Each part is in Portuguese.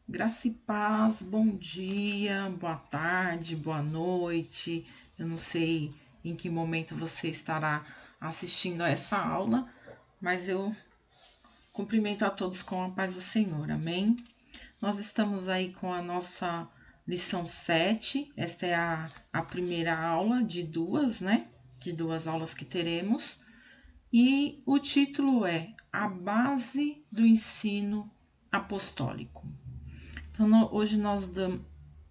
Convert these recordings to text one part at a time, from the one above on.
Graça e paz, bom dia, boa tarde, boa noite. Eu não sei em que momento você estará assistindo a essa aula, mas eu cumprimento a todos com a paz do Senhor, amém? Nós estamos aí com a nossa lição 7. Esta é a primeira aula de duas, né? De duas aulas que teremos. E o título é A Base do Ensino Apostólico. Então, hoje nós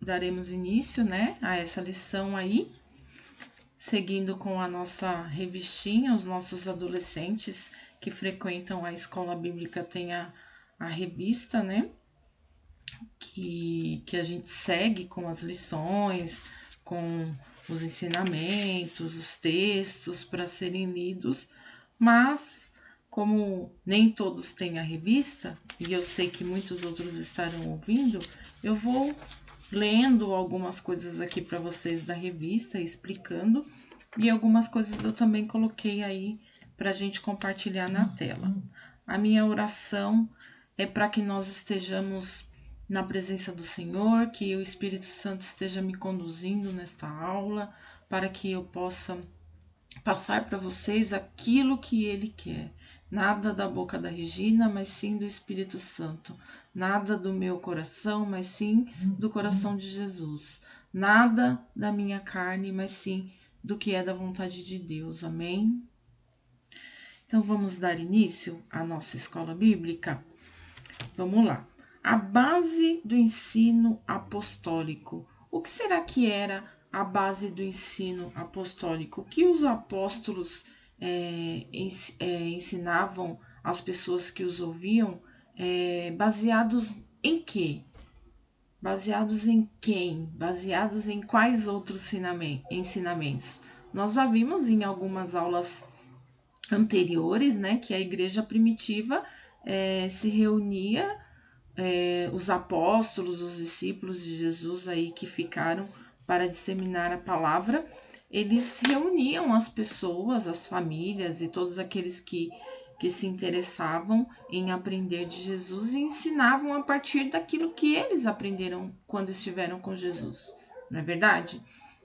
daremos início, né, a essa lição aí, seguindo com a nossa revistinha. Os nossos adolescentes que frequentam a escola bíblica têm a revista, né, que a gente segue com as lições, com os ensinamentos, os textos para serem lidos, mas como nem todos têm a revista, e eu sei que muitos outros estarão ouvindo, eu vou lendo algumas coisas aqui para vocês da revista, explicando, e algumas coisas eu também coloquei aí para a gente compartilhar na tela. A minha oração é para que nós estejamos na presença do Senhor, que o Espírito Santo esteja me conduzindo nesta aula, para que eu possa passar para vocês aquilo que Ele quer. Nada da boca da Regina, mas sim do Espírito Santo. Nada do meu coração, mas sim do coração de Jesus. Nada da minha carne, mas sim do que é da vontade de Deus. Amém? Então vamos dar início à nossa escola bíblica? Vamos lá. A base do ensino apostólico. O que será que era a base do ensino apostólico? O que os apóstolos ensinavam às pessoas que os ouviam, baseados em quê? Baseados em quem? Baseados em quais outros ensinamentos? Nós já vimos em algumas aulas anteriores, né, que a igreja primitiva se reunia, os apóstolos, os discípulos de Jesus aí que ficaram para disseminar a palavra, eles reuniam as pessoas, as famílias e todos aqueles que se interessavam em aprender de Jesus e ensinavam a partir daquilo que eles aprenderam quando estiveram com Jesus, não é verdade?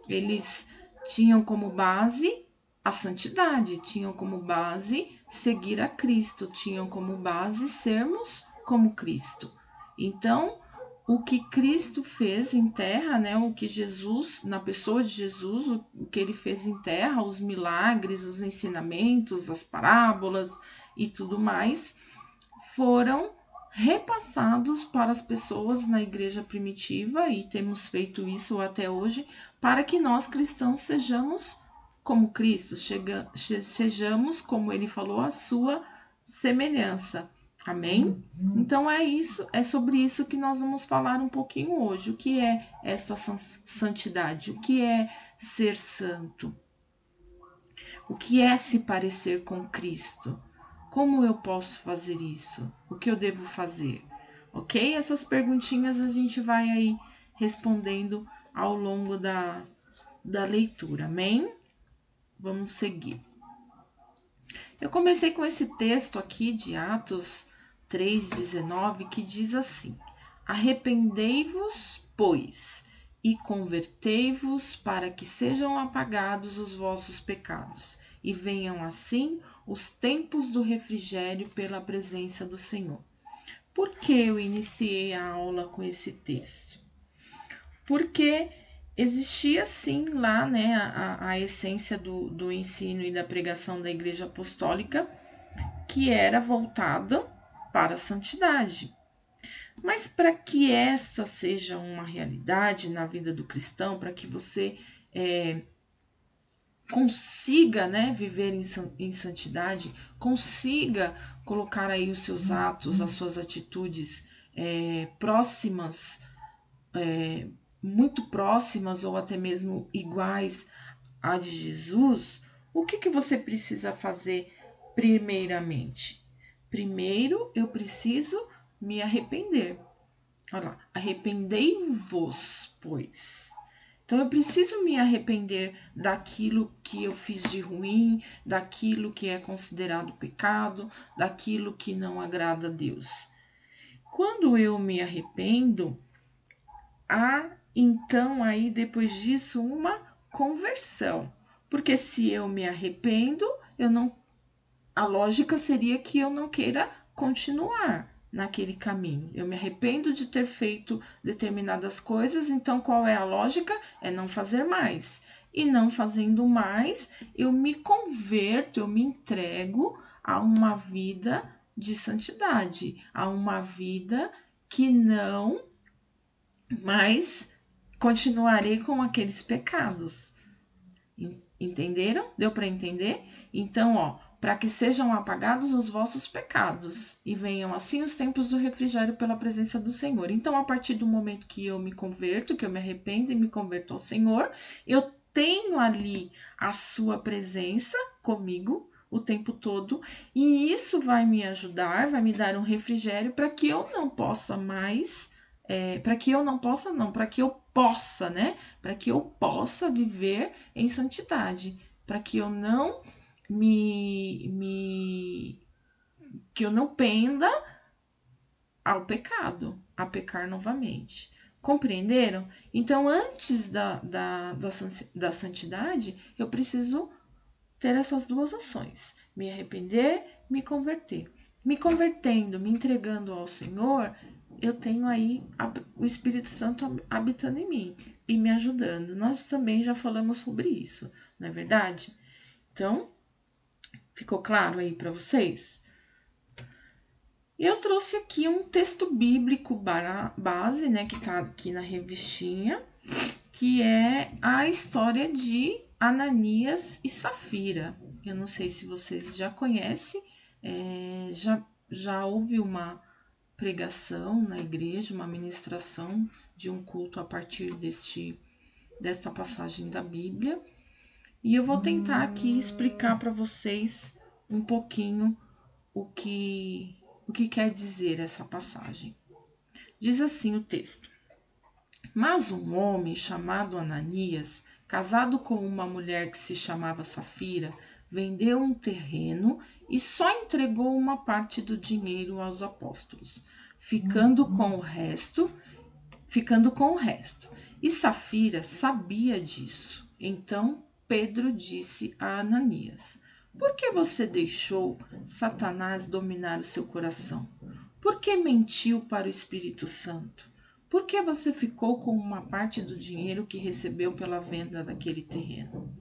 Eles tinham como base a santidade, tinham como base seguir a Cristo, tinham como base sermos como Cristo. Então, o que Cristo fez em terra, né, o que Jesus, na pessoa de Jesus, o que ele fez em terra, os milagres, os ensinamentos, as parábolas e tudo mais, foram repassados para as pessoas na igreja primitiva, e temos feito isso até hoje, para que nós cristãos sejamos como Cristo, sejamos, como ele falou, a sua semelhança. Amém? Então é isso, é sobre isso que nós vamos falar um pouquinho hoje. O que é esta santidade? O que é ser santo? O que é se parecer com Cristo? Como eu posso fazer isso? O que eu devo fazer? Ok? Essas perguntinhas a gente vai aí respondendo ao longo da leitura. Amém? Vamos seguir. Eu comecei com esse texto aqui de Atos 3,19, que diz assim: Arrependei-vos, pois, e convertei-vos para que sejam apagados os vossos pecados, e venham assim os tempos do refrigério pela presença do Senhor. Por que eu iniciei a aula com esse texto? Porque existia sim lá, né, a essência do ensino e da pregação da Igreja Apostólica, que era voltada para a santidade. Mas para que esta seja uma realidade na vida do cristão, para que você consiga, né, viver em santidade, consiga colocar aí os seus atos, as suas atitudes próximas, muito próximas ou até mesmo iguais à de Jesus, o que você precisa fazer primeiramente? Primeiro eu preciso me arrepender. Olha lá, arrependei-vos, pois. Então eu preciso me arrepender daquilo que eu fiz de ruim, daquilo que é considerado pecado, daquilo que não agrada a Deus. Quando eu me arrependo, há então aí depois disso uma conversão. Porque se eu me arrependo, eu não, a lógica seria que eu não queira continuar naquele caminho. Eu me arrependo de ter feito determinadas coisas, então qual é a lógica? É não fazer mais. E não fazendo mais, eu me converto, eu me entrego a uma vida de santidade, a uma vida que não mais continuarei com aqueles pecados. Entenderam? Deu para entender? Então, ó, para que sejam apagados os vossos pecados e venham assim os tempos do refrigério pela presença do Senhor. Então, a partir do momento que eu me converto, que eu me arrependo e me converto ao Senhor, eu tenho ali a sua presença comigo o tempo todo, e isso vai me ajudar, vai me dar um refrigério para que eu não possa mais para que eu não possa, não, para que eu possa, né? Para que eu possa viver em santidade, para que eu não que eu não penda ao pecado, a pecar novamente. Compreenderam? Então, antes da santidade, eu preciso ter essas duas ações: me arrepender, me converter. Me convertendo, me entregando ao Senhor, eu tenho aí o Espírito Santo habitando em mim e me ajudando. Nós também já falamos sobre isso, não é verdade? Então, ficou claro aí para vocês? Eu trouxe aqui um texto bíblico base, né, que tá aqui na revistinha, que é a história de Ananias e Safira. Eu não sei se vocês já conhecem, já houve uma pregação na igreja, uma ministração de um culto a partir desta passagem da Bíblia. E eu vou tentar aqui explicar para vocês um pouquinho o que, o que quer dizer essa passagem. Diz assim o texto: Mas um homem chamado Ananias, casado com uma mulher que se chamava Safira, vendeu um terreno e só entregou uma parte do dinheiro aos apóstolos, ficando com o resto. E Safira sabia disso. Então Pedro disse a Ananias: Por que você deixou Satanás dominar o seu coração? Por que mentiu para o Espírito Santo? Por que você ficou com uma parte do dinheiro que recebeu pela venda daquele terreno?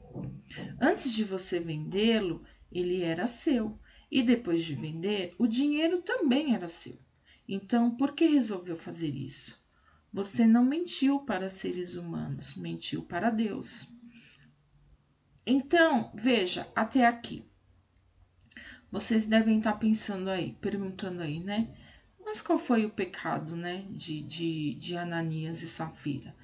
Antes de você vendê-lo, ele era seu, e depois de vender, o dinheiro também era seu. Então, por que resolveu fazer isso? Você não mentiu para seres humanos, mentiu para Deus. Então, veja, até aqui. Vocês devem estar pensando aí, perguntando aí, né? Mas qual foi o pecado, né, de Ananias e Safira?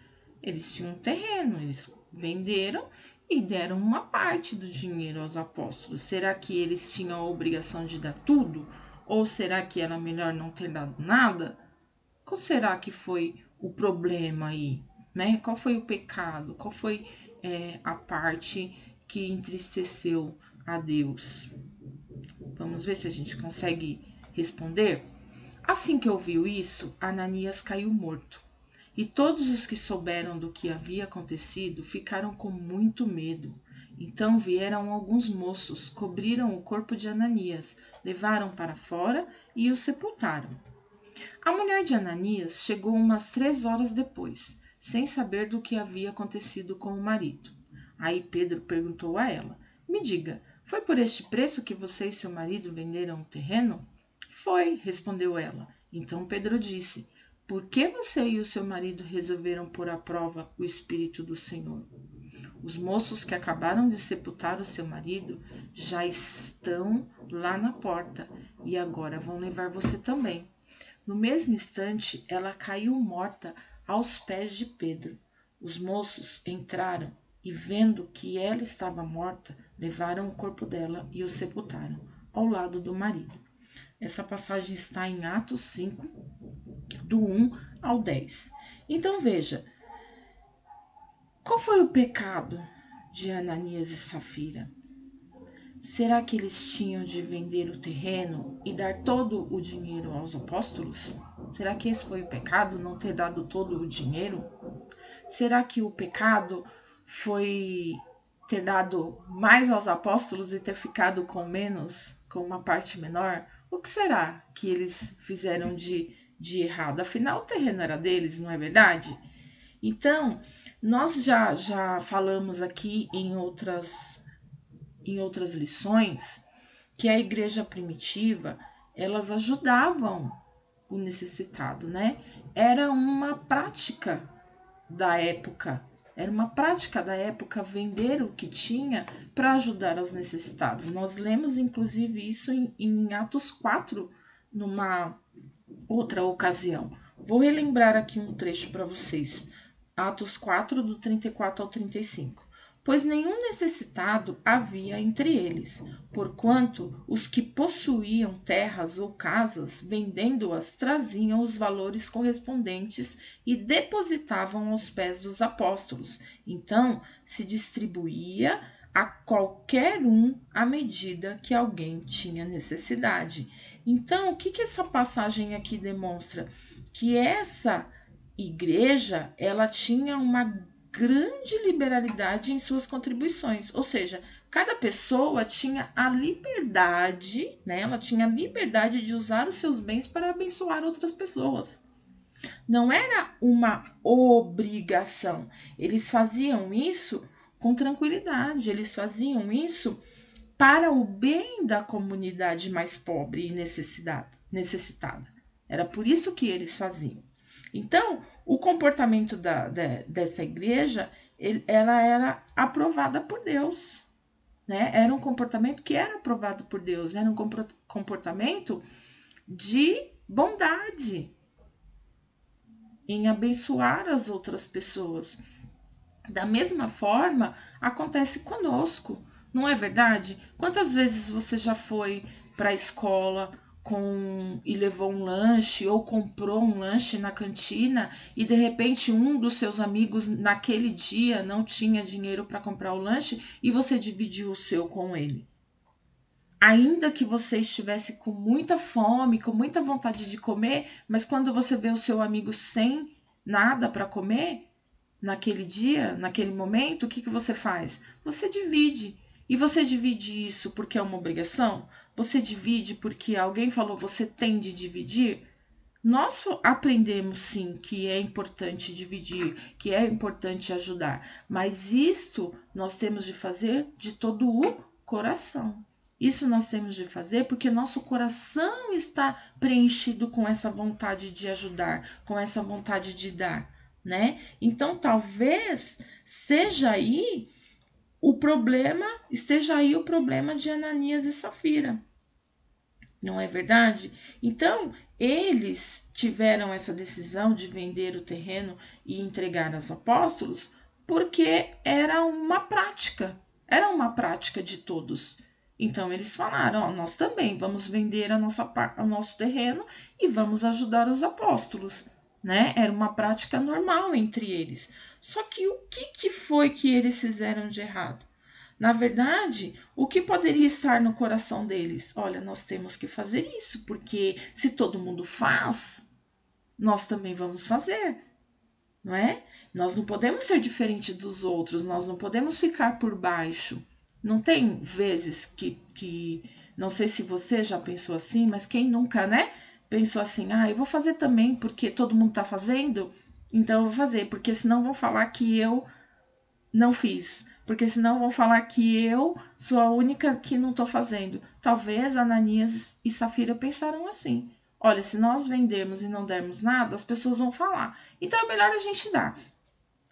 Eles tinham um terreno, eles venderam e deram uma parte do dinheiro aos apóstolos. Será que eles tinham a obrigação de dar tudo? Ou será que era melhor não ter dado nada? Qual será que foi o problema aí? Né? Qual foi o pecado? Qual foi a parte que entristeceu a Deus? Vamos ver se a gente consegue responder? Assim que ouviu isso, Ananias caiu morto. E todos os que souberam do que havia acontecido ficaram com muito medo. Então vieram alguns moços, cobriram o corpo de Ananias, levaram para fora e o sepultaram. A mulher de Ananias chegou umas 3 horas depois, sem saber do que havia acontecido com o marido. Aí Pedro perguntou a ela: Me diga, foi por este preço que você e seu marido venderam o terreno? Foi, respondeu ela. Então Pedro disse: Por que você e o seu marido resolveram pôr à prova o Espírito do Senhor? Os moços que acabaram de sepultar o seu marido já estão lá na porta e agora vão levar você também. No mesmo instante, ela caiu morta aos pés de Pedro. Os moços entraram e, vendo que ela estava morta, levaram o corpo dela e o sepultaram ao lado do marido. Essa passagem está em Atos 5, do 1 ao 10. Então veja, qual foi o pecado de Ananias e Safira? Será que eles tinham de vender o terreno e dar todo o dinheiro aos apóstolos? Será que esse foi o pecado, não ter dado todo o dinheiro? Será que o pecado foi ter dado mais aos apóstolos e ter ficado com menos, com uma parte menor? O que será que eles fizeram de errado? Afinal, o terreno era deles, não é verdade? Então, nós já falamos aqui em outras lições que a igreja primitiva, elas ajudavam o necessitado, né? Era uma prática da época. Era uma prática da época vender o que tinha para ajudar aos necessitados. Nós lemos, inclusive, isso em Atos 4, numa outra ocasião. Vou relembrar aqui um trecho para vocês. Atos 4, do 34 ao 35. Pois nenhum necessitado havia entre eles, porquanto os que possuíam terras ou casas, vendendo-as, traziam os valores correspondentes e depositavam aos pés dos apóstolos. Então se distribuía a qualquer um à medida que alguém tinha necessidade. Então, o que essa passagem aqui demonstra? Que essa igreja, ela tinha uma grande liberalidade em suas contribuições, ou seja, cada pessoa tinha a liberdade, né? Ela tinha a liberdade de usar os seus bens para abençoar outras pessoas. Não era uma obrigação. Eles faziam isso com tranquilidade, eles faziam isso para o bem da comunidade mais pobre e necessitada. Era por isso que eles faziam. Então, o comportamento dessa igreja, ela era aprovada por Deus, né? Era um comportamento que era aprovado por Deus, era um comportamento de bondade, em abençoar as outras pessoas. Da mesma forma, acontece conosco, não é verdade? Quantas vezes você já foi para a escola e levou um lanche ou comprou um lanche na cantina e de repente um dos seus amigos naquele dia não tinha dinheiro para comprar o lanche e você dividiu o seu com ele? Ainda que você estivesse com muita fome, com muita vontade de comer, mas quando você vê o seu amigo sem nada para comer, naquele dia, naquele momento, o que você faz? Você divide. E você divide isso porque é uma obrigação? Você divide porque alguém falou você tem de dividir? Nós aprendemos sim que é importante dividir, que é importante ajudar, mas isto nós temos de fazer de todo o coração. Isso nós temos de fazer porque nosso coração está preenchido com essa vontade de ajudar, com essa vontade de dar, né? Então talvez seja aí esteja aí o problema de Ananias e Safira. Não é verdade? Então, eles tiveram essa decisão de vender o terreno e entregar aos apóstolos porque era uma prática de todos. Então, eles falaram: ó, nós também vamos vender o nosso terreno e vamos ajudar os apóstolos. Né? Era uma prática normal entre eles. Só que o que foi que eles fizeram de errado? Na verdade, o que poderia estar no coração deles? Olha, nós temos que fazer isso, porque se todo mundo faz, nós também vamos fazer, não é? Nós não podemos ser diferente dos outros, nós não podemos ficar por baixo. Não tem vezes que não sei se você já pensou assim, mas quem nunca, né? Pensou assim, eu vou fazer também porque todo mundo tá fazendo, então eu vou fazer, porque senão vão falar que eu não fiz, porque senão vão falar que eu sou a única que não estou fazendo. Talvez Ananias e Safira pensaram assim: olha, se nós vendermos e não dermos nada, as pessoas vão falar. Então é melhor a gente dar,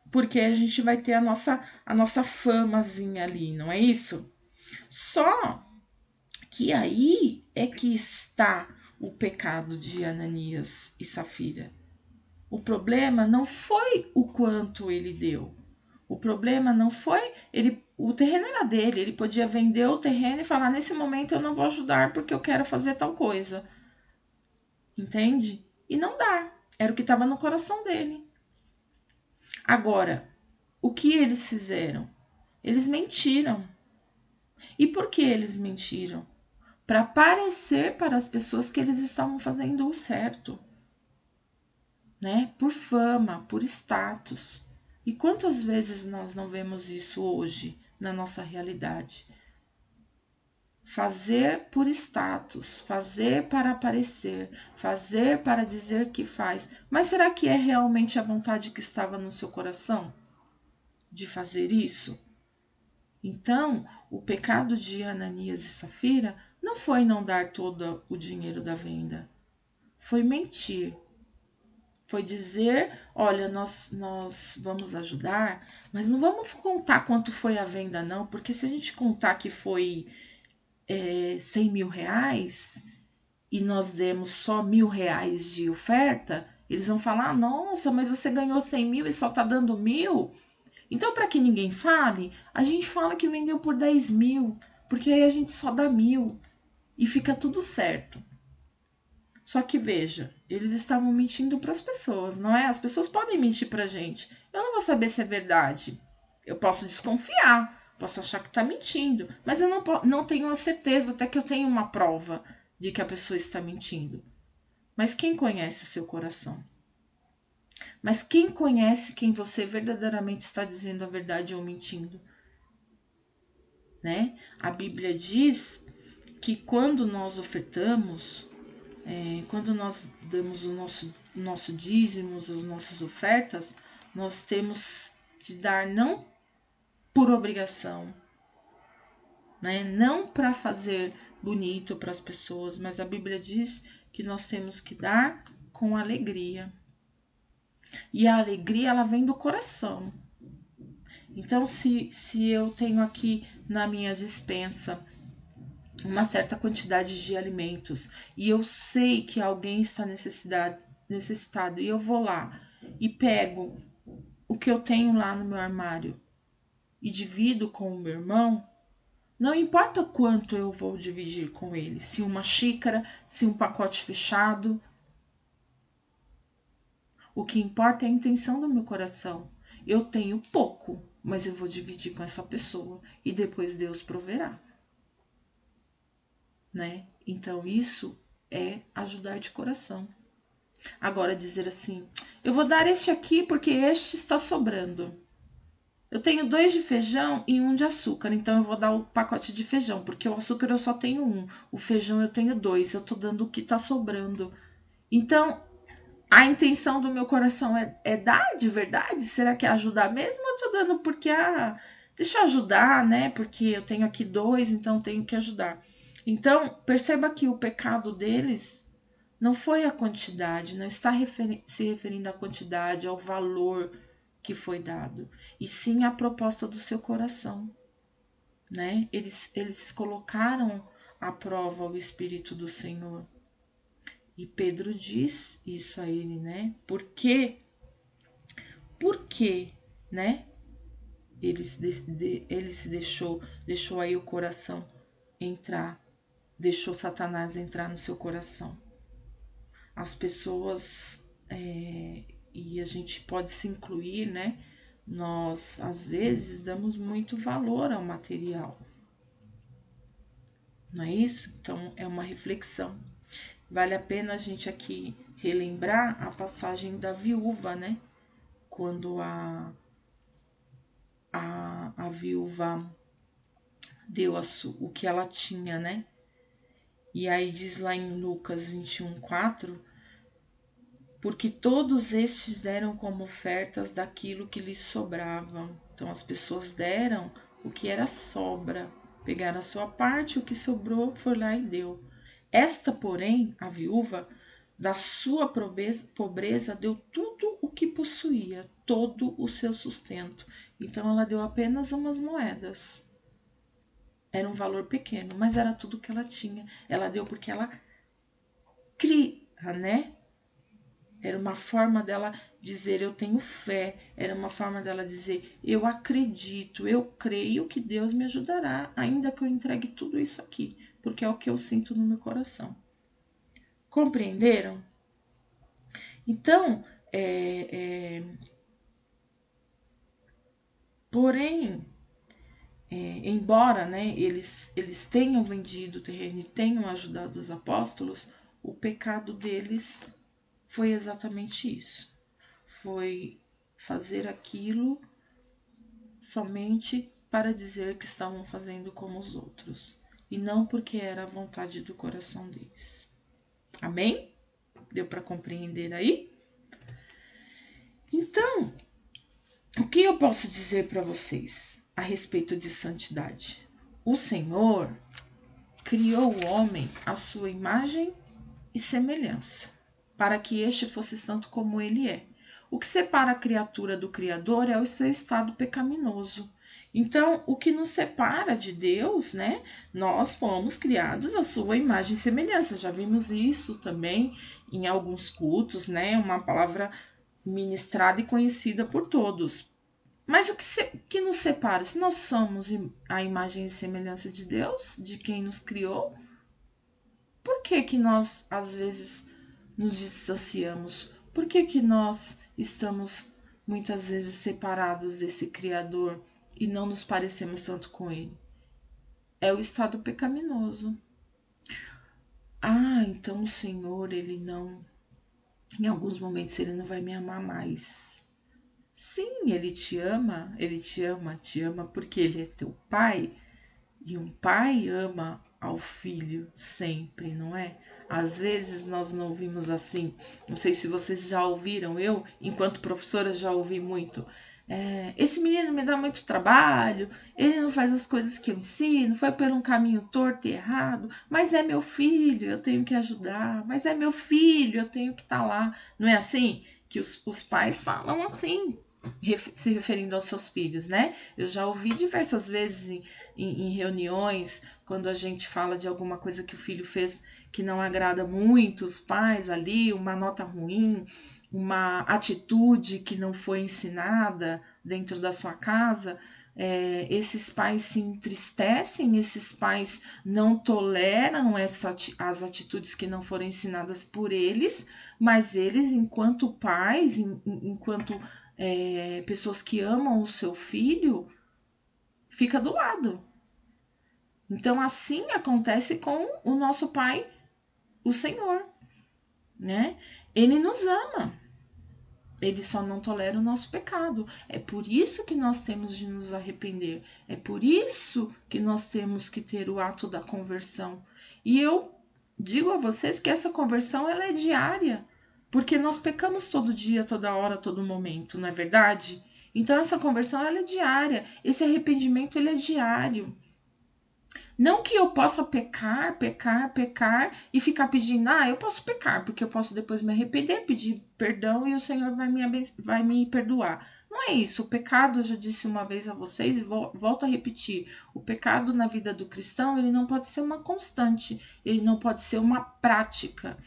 porque a gente vai ter a nossa famazinha ali, não é isso? Só que aí é que está o pecado de Ananias e Safira. O problema não foi o quanto ele deu. O problema não foi o terreno era dele, ele podia vender o terreno e falar: nesse momento eu não vou ajudar porque eu quero fazer tal coisa. Entende? E não dar. Era o que estava no coração dele. Agora, o que eles fizeram? Eles mentiram. E por que eles mentiram? Para parecer para as pessoas que eles estavam fazendo o certo. né? Por fama, por status. E quantas vezes nós não vemos isso hoje na nossa realidade? Fazer por status, fazer para aparecer, fazer para dizer que faz. Mas será que é realmente a vontade que estava no seu coração de fazer isso? Então, o pecado de Ananias e Safira não foi não dar todo o dinheiro da venda, foi mentir. Foi dizer, olha, nós vamos ajudar, mas não vamos contar quanto foi a venda, não, porque se a gente contar que foi 100 mil reais e nós demos só R$ 1.000 de oferta, eles vão falar, nossa, mas você ganhou 100 mil e só tá dando 1.000? Então, para que ninguém fale, a gente fala que vendeu por 10 mil, porque aí a gente só dá 1.000 e fica tudo certo. Só que veja, eles estavam mentindo para as pessoas, não é? As pessoas podem mentir para a gente. Eu não vou saber se é verdade. Eu posso desconfiar, posso achar que está mentindo, mas eu não tenho a certeza, até que eu tenha uma prova de que a pessoa está mentindo. Mas quem conhece o seu coração? Mas quem conhece quem você verdadeiramente está dizendo a verdade ou mentindo? Né? A Bíblia diz que quando nós ofertamos, quando nós damos o nosso dízimo, as nossas ofertas, nós temos de dar não por obrigação, né? Não para fazer bonito para as pessoas, mas a Bíblia diz que nós temos que dar com alegria. E a alegria, ela vem do coração. Então, se eu tenho aqui na minha despensa uma certa quantidade de alimentos e eu sei que alguém está necessitado e eu vou lá e pego o que eu tenho lá no meu armário e divido com o meu irmão, não importa quanto eu vou dividir com ele, se uma xícara, se um pacote fechado, o que importa é a intenção do meu coração. Eu tenho pouco, mas eu vou dividir com essa pessoa e depois Deus proverá, né? Então isso é ajudar de coração. Agora dizer assim, eu vou dar este aqui porque este está sobrando. Eu tenho 2 de feijão e 1 de açúcar, então eu vou dar o pacote de feijão, porque o açúcar eu só tenho 1, o feijão eu tenho 2, eu tô dando o que tá sobrando. Então, a intenção do meu coração é dar de verdade? Será que é ajudar mesmo? Ou eu tô dando porque, deixa eu ajudar, né? Porque eu tenho aqui 2, então tenho que ajudar. Então, perceba que o pecado deles não foi a quantidade, não está se referindo à quantidade, ao valor que foi dado, e sim à proposta do seu coração, né? Eles colocaram à prova o Espírito do Senhor. E Pedro diz isso a ele, né? Porque, né? Ele se deixou aí o coração entrar, deixou Satanás entrar no seu coração. As pessoas, e a gente pode se incluir, né? Nós, às vezes, damos muito valor ao material, não é isso? Então, é uma reflexão. Vale a pena a gente aqui relembrar a passagem da viúva, né? Quando a viúva deu o que ela tinha, né? E aí diz lá em Lucas 21:4, porque todos estes deram como ofertas daquilo que lhes sobrava. Então as pessoas deram o que era sobra, pegaram a sua parte, o que sobrou foi lá e deu. Esta, porém, a viúva, da sua pobreza, deu tudo o que possuía, todo o seu sustento. Então ela deu apenas umas moedas. Era um valor pequeno, mas era tudo que ela tinha. Ela deu porque ela cria, né? Era uma forma dela dizer eu tenho fé, era uma forma dela dizer eu acredito, eu creio que Deus me ajudará, ainda que eu entregue tudo isso aqui, porque é o que eu sinto no meu coração. Compreenderam? Então, porém, embora, né, eles tenham vendido o terreno e tenham ajudado os apóstolos, o pecado deles foi exatamente isso. foi fazer aquilo somente para dizer que estavam fazendo como os outros, e não porque era a vontade do coração deles. Amém? Deu para compreender aí? Então, o que eu posso dizer para vocês a respeito de santidade? O Senhor criou o homem à sua imagem e semelhança, para que este fosse santo como ele é. O que separa a criatura do Criador é o seu estado pecaminoso. Então, o que nos separa de Deus, né? Nós fomos criados à sua imagem e semelhança. Já vimos isso também em alguns cultos, né? Uma palavra ministrada e conhecida por todos. Mas o que nos separa? Se nós somos a imagem e semelhança de Deus, de quem nos criou, por que nós, às vezes, nos distanciamos? Por que nós estamos, muitas vezes, separados desse Criador e não nos parecemos tanto com Ele? É o estado pecaminoso. Então o Senhor, Ele não... Em alguns momentos, Ele não vai me amar mais. Sim, Ele te ama, te ama porque Ele é teu Pai. E um pai ama ao filho sempre, não é? Às vezes nós não ouvimos assim. Não sei se vocês já ouviram, eu, enquanto professora, já ouvi muito. Esse menino me dá muito trabalho, ele não faz as coisas que eu ensino, foi por um caminho torto e errado, mas é meu filho, eu tenho que ajudar, mas é meu filho, eu tenho que estar lá. Não é assim que os pais falam assim, se referindo aos seus filhos, né? Eu já ouvi diversas vezes em reuniões, quando a gente fala de alguma coisa que o filho fez que não agrada muito os pais ali, uma nota ruim, uma atitude que não foi ensinada dentro da sua casa. Esses pais se entristecem, esses pais não toleram as atitudes que não foram ensinadas por eles, mas eles, enquanto pais, enquanto pessoas que amam o seu filho, fica do lado. Então, assim acontece com o nosso Pai, o Senhor, né? Ele nos ama. Ele só não tolera o nosso pecado. É por isso que nós temos de nos arrepender. É por isso que nós temos que ter o ato da conversão. E eu digo a vocês que essa conversão ela é diária. Porque nós pecamos todo dia, toda hora, todo momento, não é verdade? Então essa conversão ela é diária. Esse arrependimento ele é diário. Não que eu possa pecar e ficar pedindo, eu posso pecar, porque eu posso depois me arrepender, pedir perdão e o Senhor vai me perdoar. Não é isso. O pecado, eu já disse uma vez a vocês e volto a repetir, o pecado na vida do cristão, ele não pode ser uma constante, ele não pode ser uma prática,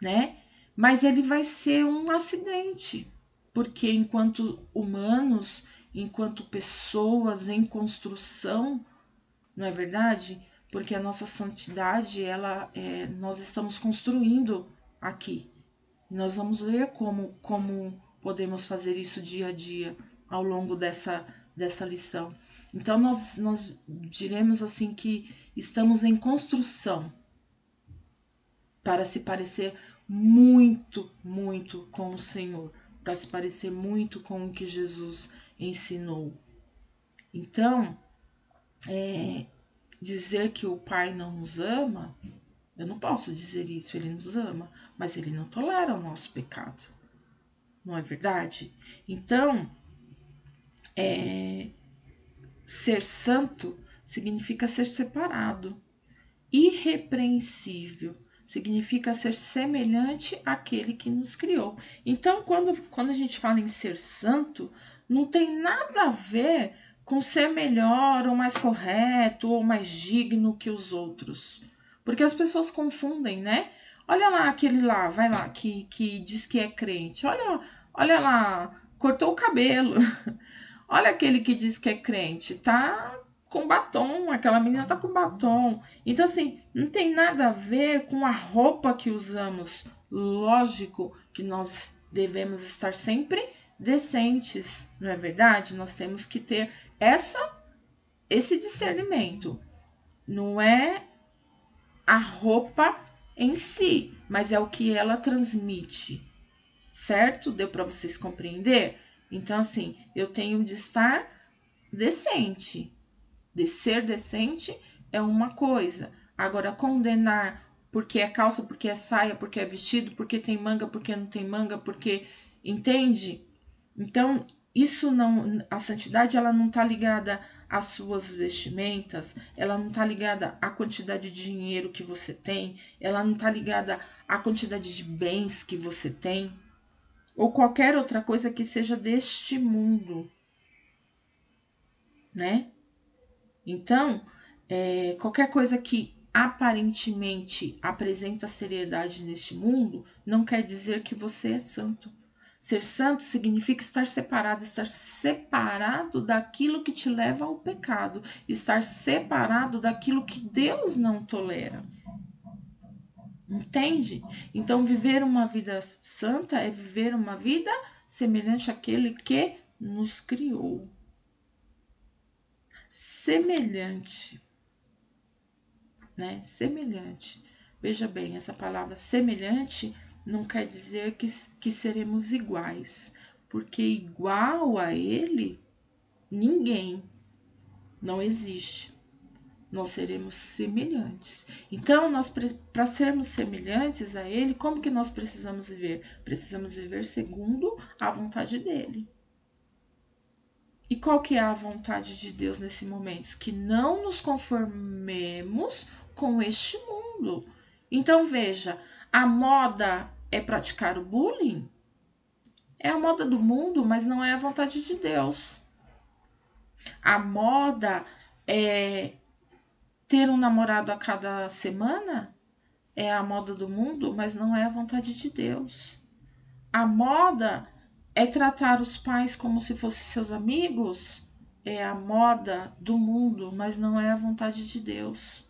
né? Mas ele vai ser um acidente, porque enquanto humanos, enquanto pessoas em construção, não é verdade? Porque a nossa santidade, nós estamos construindo aqui. Nós vamos ver como podemos fazer isso dia a dia ao longo dessa lição. Então, nós diremos assim que estamos em construção para se parecer muito, muito com o Senhor, para se parecer muito com o que Jesus ensinou. Então, dizer que o Pai não nos ama, eu não posso dizer isso, ele nos ama, mas ele não tolera o nosso pecado. Não é verdade? Então, ser santo significa ser separado. Irrepreensível significa ser semelhante àquele que nos criou. Então, quando a gente fala em ser santo, não tem nada a ver com ser melhor ou mais correto ou mais digno que os outros. Porque as pessoas confundem, né? Olha lá aquele lá, vai lá, que diz que é crente. Olha lá, cortou o cabelo. Olha aquele que diz que é crente, tá com batom, aquela menina tá com batom. Então, assim, não tem nada a ver com a roupa que usamos. Lógico que nós devemos estar sempre decentes, não é verdade? Nós temos que ter esse discernimento. Não é a roupa em si, mas é o que ela transmite. certo? Deu para vocês compreender? Então, assim, eu tenho de estar decente. De ser decente é uma coisa. Agora, condenar porque é calça, porque é saia, porque é vestido, porque tem manga, porque não tem manga, porque. Entende? Então, isso não. A santidade, ela não está ligada às suas vestimentas, ela não está ligada à quantidade de dinheiro que você tem, ela não está ligada à quantidade de bens que você tem, ou qualquer outra coisa que seja deste mundo, né? Então, qualquer coisa que aparentemente apresenta seriedade neste mundo não quer dizer que você é santo. Ser santo significa estar separado daquilo que te leva ao pecado, estar separado daquilo que Deus não tolera. Entende? Então, viver uma vida santa é viver uma vida semelhante àquele que nos criou. Semelhante, né? Semelhante. Veja bem, essa palavra semelhante não quer dizer que seremos iguais, porque igual a ele, ninguém, não existe. Nós seremos semelhantes. Então, para sermos semelhantes a ele, como que nós precisamos viver? Precisamos viver segundo a vontade dele. E qual que é a vontade de Deus nesse momento? Que não nos conformemos com este mundo. Então veja, a moda é praticar o bullying? É a moda do mundo, mas não é a vontade de Deus. A moda é ter um namorado a cada semana? É a moda do mundo, mas não é a vontade de Deus. A moda é tratar os pais como se fossem seus amigos? É a moda do mundo, mas não é a vontade de Deus.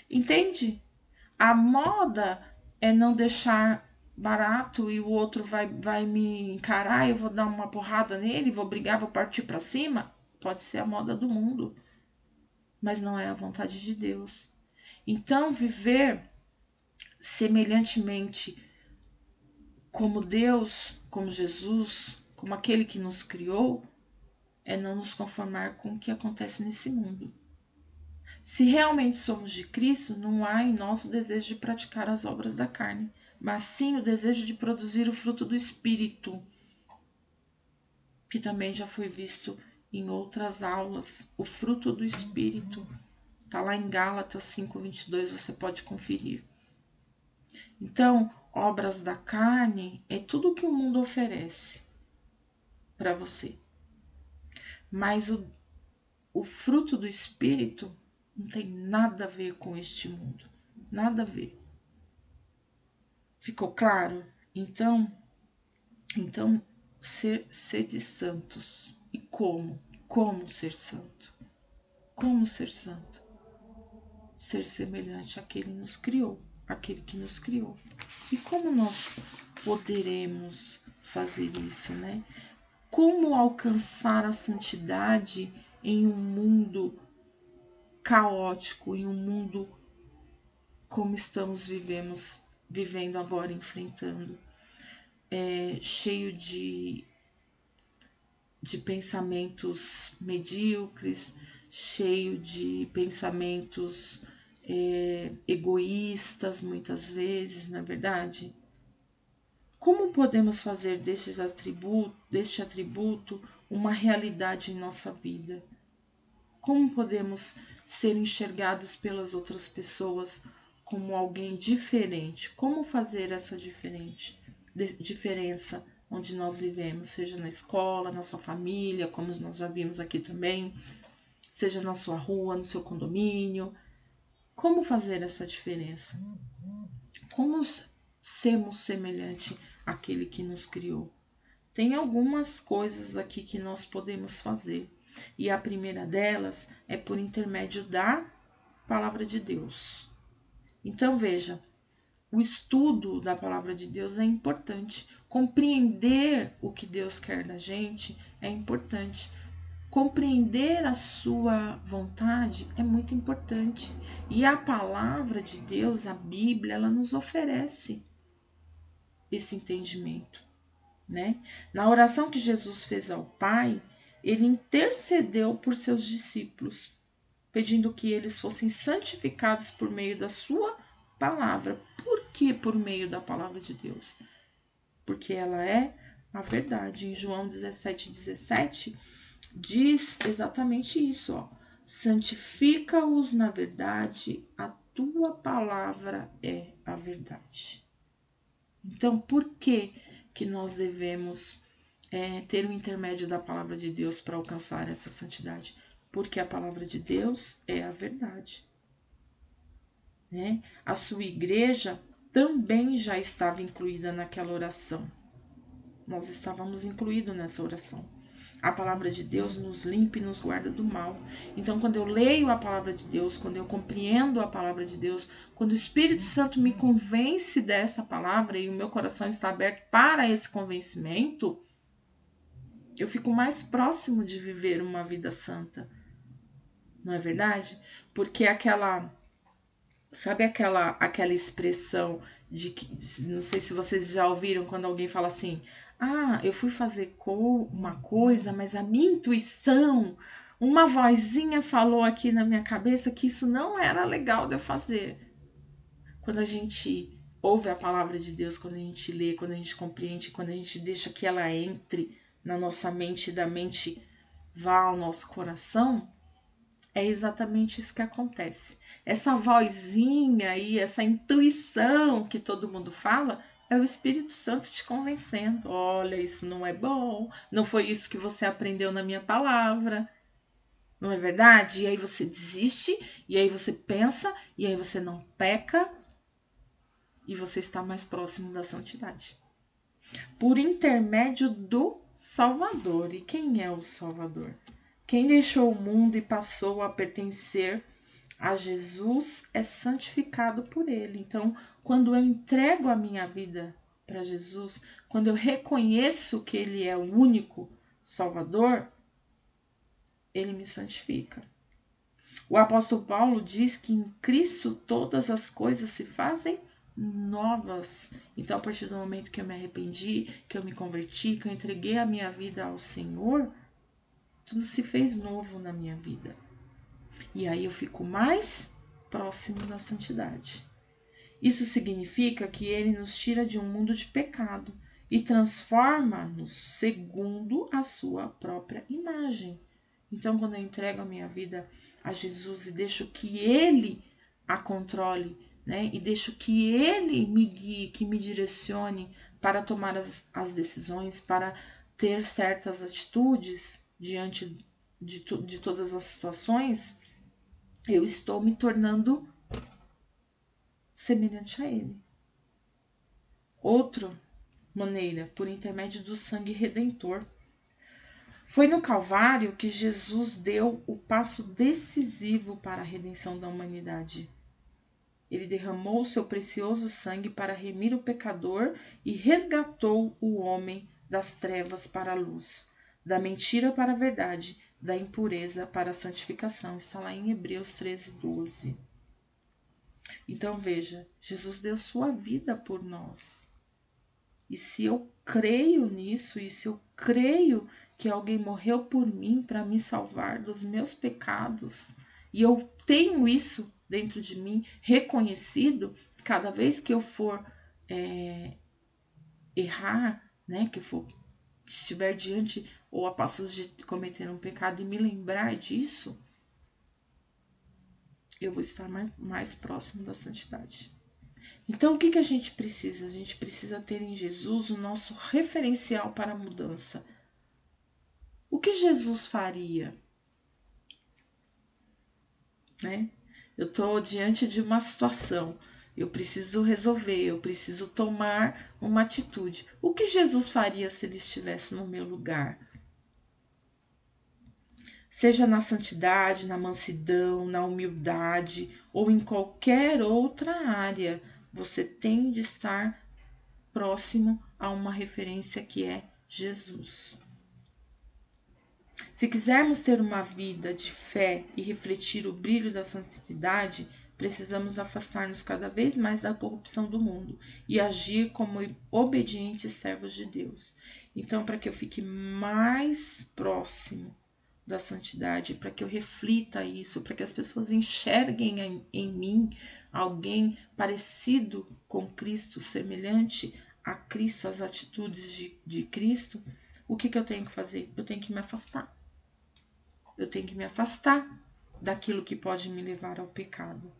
Entende? A moda é não deixar barato e o outro vai me encarar, eu vou dar uma porrada nele, vou brigar, vou partir para cima. Pode ser a moda do mundo, mas não é a vontade de Deus. Então, viver semelhantemente como Deus, como Jesus, como aquele que nos criou, é não nos conformar com o que acontece nesse mundo. Se realmente somos de Cristo, não há em nós o desejo de praticar as obras da carne, mas sim o desejo de produzir o fruto do Espírito, que também já foi visto em outras aulas. O fruto do Espírito está lá em Gálatas 5:22, você pode conferir. Então, obras da carne é tudo que o mundo oferece para você. Mas o fruto do Espírito não tem nada a ver com este mundo. Nada a ver. Ficou claro? Então sede santos. E como? Como ser santo? Como ser santo? Ser semelhante àquele que nos criou, aquele que nos criou. E como nós poderemos fazer isso, né? Como alcançar a santidade em um mundo caótico, em um mundo como estamos vivendo agora, enfrentando, cheio de pensamentos medíocres, cheio de pensamentos egoístas, muitas vezes, não é verdade? Como podemos fazer deste atributo uma realidade em nossa vida? Como podemos ser enxergados pelas outras pessoas como alguém diferente? Como fazer essa diferença onde nós vivemos, seja na escola, na sua família, como nós já vimos aqui também, seja na sua rua, no seu condomínio? Como fazer essa diferença? Como sermos semelhante àquele que nos criou? Tem algumas coisas aqui que nós podemos fazer. E a primeira delas é por intermédio da palavra de Deus. Então veja, o estudo da palavra de Deus é importante. Compreender o que Deus quer da gente é importante. Compreender a sua vontade é muito importante. E a palavra de Deus, a Bíblia, ela nos oferece esse entendimento, né? Na oração que Jesus fez ao Pai, ele intercedeu por seus discípulos, pedindo que eles fossem santificados por meio da sua palavra. Por que por meio da palavra de Deus? Porque ela é a verdade. Em João 17,17 diz exatamente isso, ó. Santifica-os na verdade, a tua palavra é a verdade. Então, por que nós devemos ter o intermédio da palavra de Deus para alcançar essa santidade? Porque a palavra de Deus é a verdade, né? A sua igreja também já estava incluída naquela oração. Nós estávamos incluídos nessa oração. A palavra de Deus nos limpa e nos guarda do mal. Então, quando eu leio a palavra de Deus, quando eu compreendo a palavra de Deus, quando o Espírito Santo me convence dessa palavra e o meu coração está aberto para esse convencimento, eu fico mais próximo de viver uma vida santa. Não é verdade? Porque sabe aquela expressão de que, não sei se vocês já ouviram quando alguém fala assim: "Ah, eu fui fazer uma coisa, mas a minha intuição, uma vozinha falou aqui na minha cabeça que isso não era legal de eu fazer". Quando a gente ouve a palavra de Deus, quando a gente lê, quando a gente compreende, quando a gente deixa que ela entre na nossa mente e da mente vá ao nosso coração, é exatamente isso que acontece. Essa vozinha aí, essa intuição que todo mundo fala, é o Espírito Santo te convencendo. Olha, isso não é bom, não foi isso que você aprendeu na minha palavra. Não é verdade? E aí você desiste, e aí você pensa, e aí você não peca, e você está mais próximo da santidade. Por intermédio do Salvador. E quem é o Salvador? Quem deixou o mundo e passou a pertencer a Jesus é santificado por ele. Então, quando eu entrego a minha vida para Jesus, quando eu reconheço que ele é o único Salvador, ele me santifica. O apóstolo Paulo diz que em Cristo todas as coisas se fazem novas. Então, a partir do momento que eu me arrependi, que eu me converti, que eu entreguei a minha vida ao Senhor, tudo se fez novo na minha vida. E aí eu fico mais próximo da santidade. Isso significa que ele nos tira de um mundo de pecado e transforma-nos segundo a sua própria imagem. Então, quando eu entrego a minha vida a Jesus e deixo que ele a controle, né? E deixo que ele me guie, que me direcione para tomar as decisões, para ter certas atitudes diante de todas as situações, eu estou me tornando semelhante a ele. Outra maneira, por intermédio do sangue redentor. Foi no Calvário que Jesus deu o passo decisivo para a redenção da humanidade. Ele derramou o seu precioso sangue para remir o pecador e resgatou o homem das trevas para a luz, da mentira para a verdade, da impureza para a santificação. Está lá em Hebreus 13:12. Então veja, Jesus deu sua vida por nós. E se eu creio nisso, e se eu creio que alguém morreu por mim para me salvar dos meus pecados, e eu tenho isso dentro de mim reconhecido, cada vez que eu for errar, né, que eu for estiver diante ou a passos de cometer um pecado e me lembrar disso, eu vou estar mais próximo da santidade. Então, o que a gente precisa? A gente precisa ter em Jesus o nosso referencial para a mudança. O que Jesus faria? Né? Eu estou diante de uma situação, eu preciso resolver, eu preciso tomar uma atitude. O que Jesus faria se ele estivesse no meu lugar? Seja na santidade, na mansidão, na humildade ou em qualquer outra área, você tem de estar próximo a uma referência que é Jesus. Se quisermos ter uma vida de fé e refletir o brilho da santidade, precisamos afastar-nos cada vez mais da corrupção do mundo e agir como obedientes servos de Deus. Então, para que eu fique mais próximo da santidade, para que eu reflita isso, para que as pessoas enxerguem em mim alguém parecido com Cristo, semelhante a Cristo, as atitudes de Cristo, o que eu tenho que fazer? Eu tenho que me afastar. Eu tenho que me afastar daquilo que pode me levar ao pecado.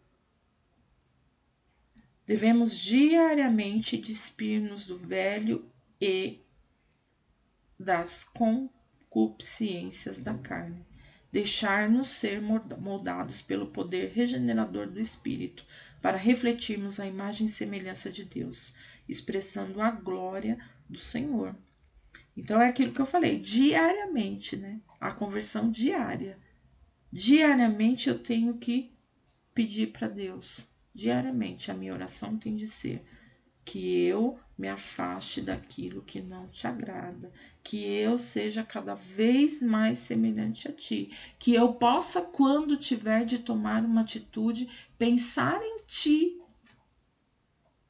Devemos diariamente despir-nos do velho e das concupiscências da carne, deixar-nos ser moldados pelo poder regenerador do Espírito, para refletirmos a imagem e semelhança de Deus, expressando a glória do Senhor. Então é aquilo que eu falei, diariamente, né? A conversão diária. Diariamente eu tenho que pedir para Deus. Diariamente a minha oração tem de ser que eu me afaste daquilo que não te agrada, que eu seja cada vez mais semelhante a ti, que eu possa, quando tiver de tomar uma atitude, pensar em ti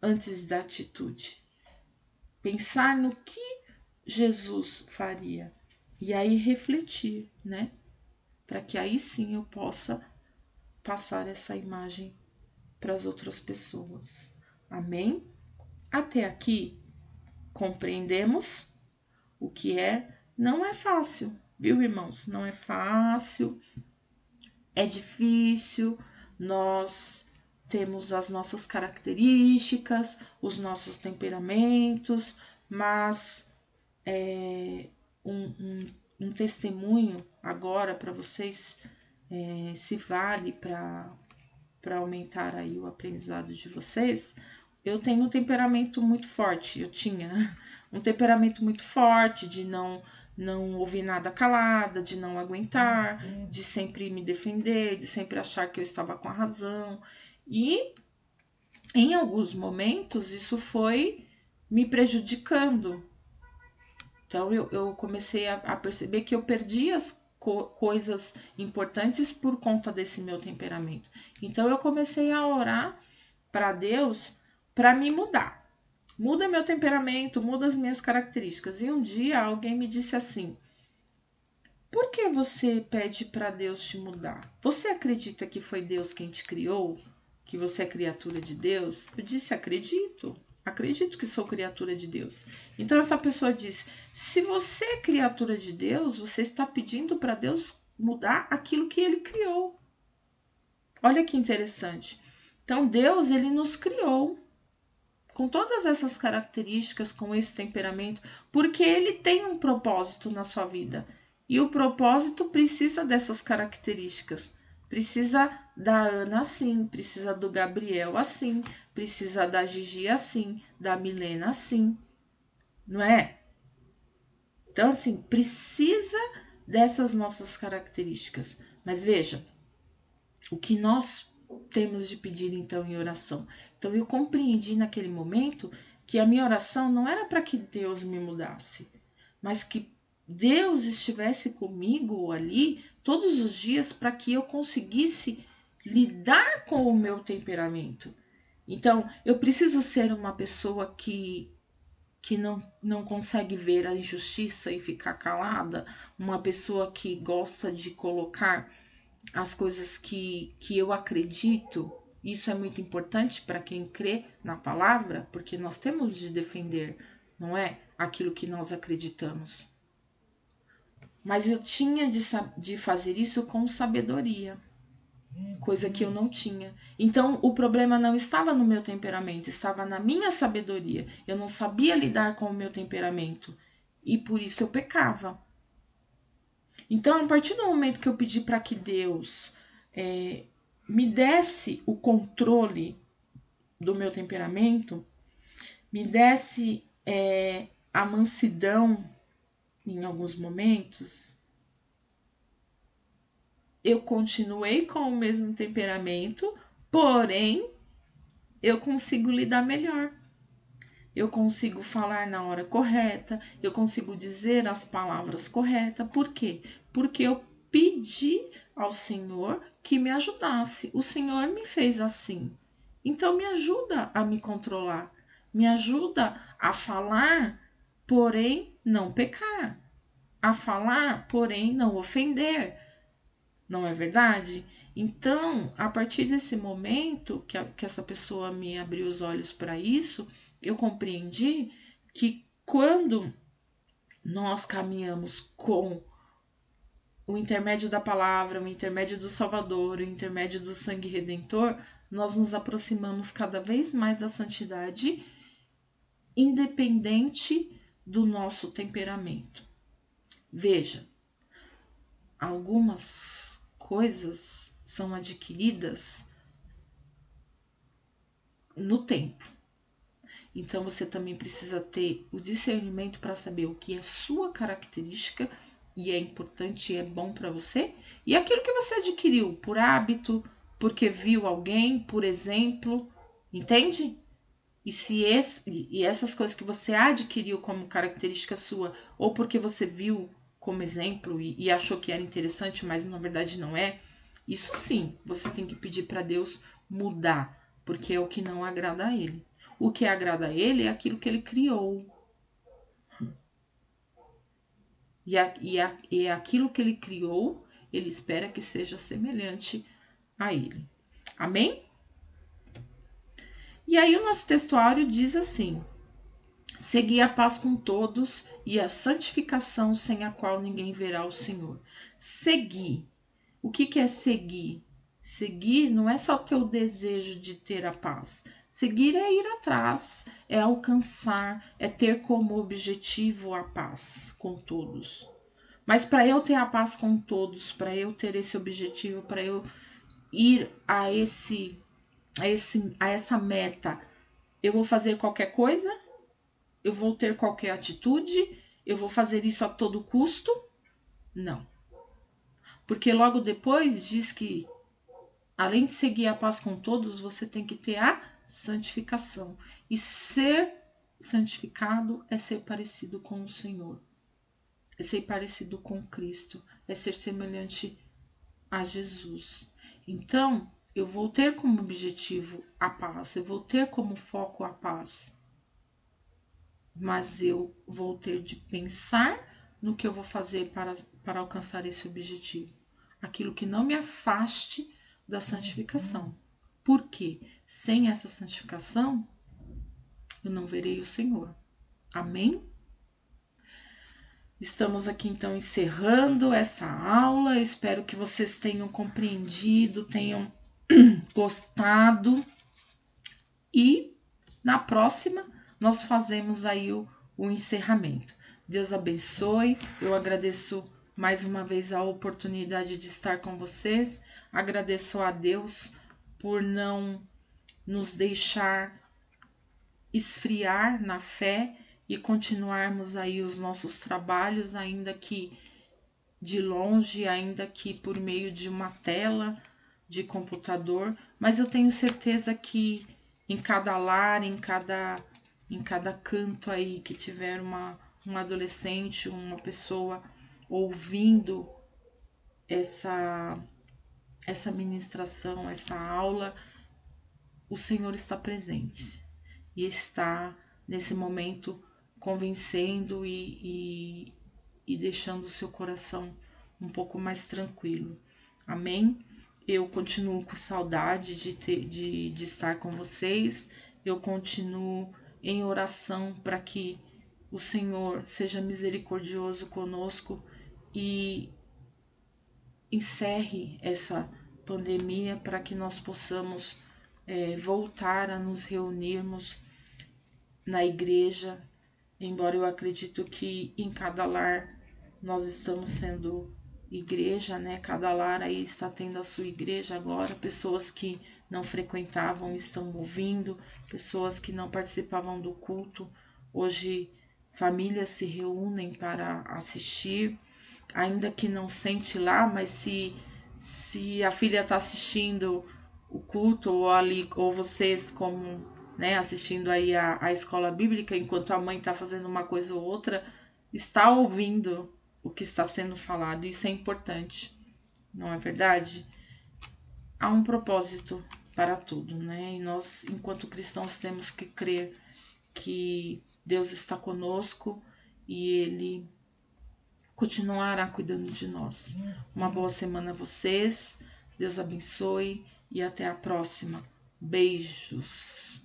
antes da atitude. Pensar no que Jesus faria e aí refletir, né? Para que aí sim eu possa passar essa imagem para as outras pessoas. Amém? Até aqui compreendemos o que é. Não é fácil, viu, irmãos? Não é fácil, é difícil. Nós temos as nossas características, os nossos temperamentos, mas um testemunho agora para vocês se vale para aumentar aí o aprendizado de vocês. Eu tenho um temperamento muito forte, eu tinha um temperamento muito forte de não ouvir nada calada, de não aguentar, de sempre me defender, de sempre achar que eu estava com a razão. E em alguns momentos isso foi me prejudicando. Então eu comecei a perceber que eu perdi as coisas importantes por conta desse meu temperamento. Então eu comecei a orar para Deus para me mudar. Muda meu temperamento, muda as minhas características. E um dia alguém me disse assim: por que você pede para Deus te mudar? Você acredita que foi Deus quem te criou? Que você é criatura de Deus? Eu disse: acredito. Acredito que sou criatura de Deus. Então essa pessoa disse: se você é criatura de Deus, você está pedindo para Deus mudar aquilo que ele criou. Olha que interessante. Então Deus, ele nos criou com todas essas características, com esse temperamento, porque ele tem um propósito na sua vida. E o propósito precisa dessas características. Precisa da Ana assim, precisa do Gabriel assim, precisa da Gigi assim, da Milena assim, não é? Então, assim, precisa dessas nossas características. Mas veja, o que nós temos de pedir então em oração? Então eu compreendi naquele momento que a minha oração não era para que Deus me mudasse, mas que Deus estivesse comigo ali todos os dias para que eu conseguisse lidar com o meu temperamento. Então, eu preciso ser uma pessoa que não consegue ver a injustiça e ficar calada, uma pessoa que gosta de colocar as coisas que eu acredito. Isso é muito importante para quem crê na palavra, porque nós temos de defender, não é? Aquilo que nós acreditamos. Mas eu tinha de fazer isso com sabedoria, coisa que eu não tinha. Então o problema não estava no meu temperamento, estava na minha sabedoria. Eu não sabia lidar com o meu temperamento e por isso eu pecava. Então, a partir do momento que eu pedi para que Deus me desse o controle do meu temperamento, me desse a mansidão em alguns momentos, eu continuei com o mesmo temperamento, porém eu consigo lidar melhor. Eu consigo falar na hora correta, eu consigo dizer as palavras corretas. Por quê? Porque eu pedi ao Senhor que me ajudasse. O Senhor me fez assim. Então me ajuda a me controlar. Me ajuda a falar, porém não pecar. A falar, porém não ofender. Não é verdade? Então, a partir desse momento que essa pessoa me abriu os olhos para isso, eu compreendi que quando nós caminhamos com o intermédio da palavra, o intermédio do Salvador, o intermédio do sangue redentor, nós nos aproximamos cada vez mais da santidade, independente do nosso temperamento. Veja, algumas coisas são adquiridas no tempo. Então você também precisa ter o discernimento para saber o que é sua característica e é importante e é bom para você, e aquilo que você adquiriu por hábito, porque viu alguém, por exemplo, entende? E essas coisas que você adquiriu como característica sua, ou porque você viu como exemplo e achou que era interessante, mas na verdade não é, isso sim, você tem que pedir para Deus mudar, porque é o que não agrada a Ele. O que agrada a Ele é aquilo que Ele criou. E aquilo que Ele criou, Ele espera que seja semelhante a Ele. Amém? E aí o nosso textuário diz assim: segui a paz com todos e a santificação sem a qual ninguém verá o Senhor. Seguir. O que é seguir? Seguir não é só ter o desejo de ter a paz. Seguir é ir atrás, é alcançar, é ter como objetivo a paz com todos. Mas para eu ter a paz com todos, para eu ter esse objetivo, para eu ir a essa meta, eu vou fazer qualquer coisa? Eu vou ter qualquer atitude? Eu vou fazer isso a todo custo? Não. Porque logo depois diz que, além de seguir a paz com todos, você tem que ter a santificação. E ser santificado é ser parecido com o Senhor. É ser parecido com Cristo. É ser semelhante a Jesus. Então, eu vou ter como objetivo a paz. Eu vou ter como foco a paz. Mas eu vou ter de pensar no que eu vou fazer para alcançar esse objetivo. Aquilo que não me afaste da santificação. Porque sem essa santificação, eu não verei o Senhor. Amém? Estamos aqui então encerrando essa aula. Eu espero que vocês tenham compreendido, tenham gostado. E na próxima nós fazemos aí o encerramento. Deus abençoe. Eu agradeço mais uma vez a oportunidade de estar com vocês. Agradeço a Deus por não nos deixar esfriar na fé e continuarmos aí os nossos trabalhos, ainda que de longe, ainda que por meio de uma tela de computador, mas eu tenho certeza que em cada lar, em cada canto aí que tiver um adolescente, uma pessoa ouvindo essa ministração, essa aula, o Senhor está presente e está nesse momento convencendo e deixando o seu coração um pouco mais tranquilo. Amém? Eu continuo com saudade de estar com vocês. Eu continuo em oração para que o Senhor seja misericordioso conosco e encerre essa pandemia para que nós possamos voltar a nos reunirmos na igreja, embora eu acredito que em cada lar nós estamos sendo igreja, né? Cada lar aí está tendo a sua igreja agora, pessoas que não frequentavam estão ouvindo, pessoas que não participavam do culto, hoje famílias se reúnem para assistir, ainda que não sente lá, mas se a filha está assistindo o culto ou ali, ou vocês como, né, assistindo aí a escola bíblica, enquanto a mãe está fazendo uma coisa ou outra, está ouvindo o que está sendo falado, isso é importante. não é verdade? Há um propósito para tudo, né? E nós, enquanto cristãos, temos que crer que Deus está conosco e Ele continuará cuidando de nós. Uma boa semana a vocês, Deus abençoe e até a próxima. Beijos!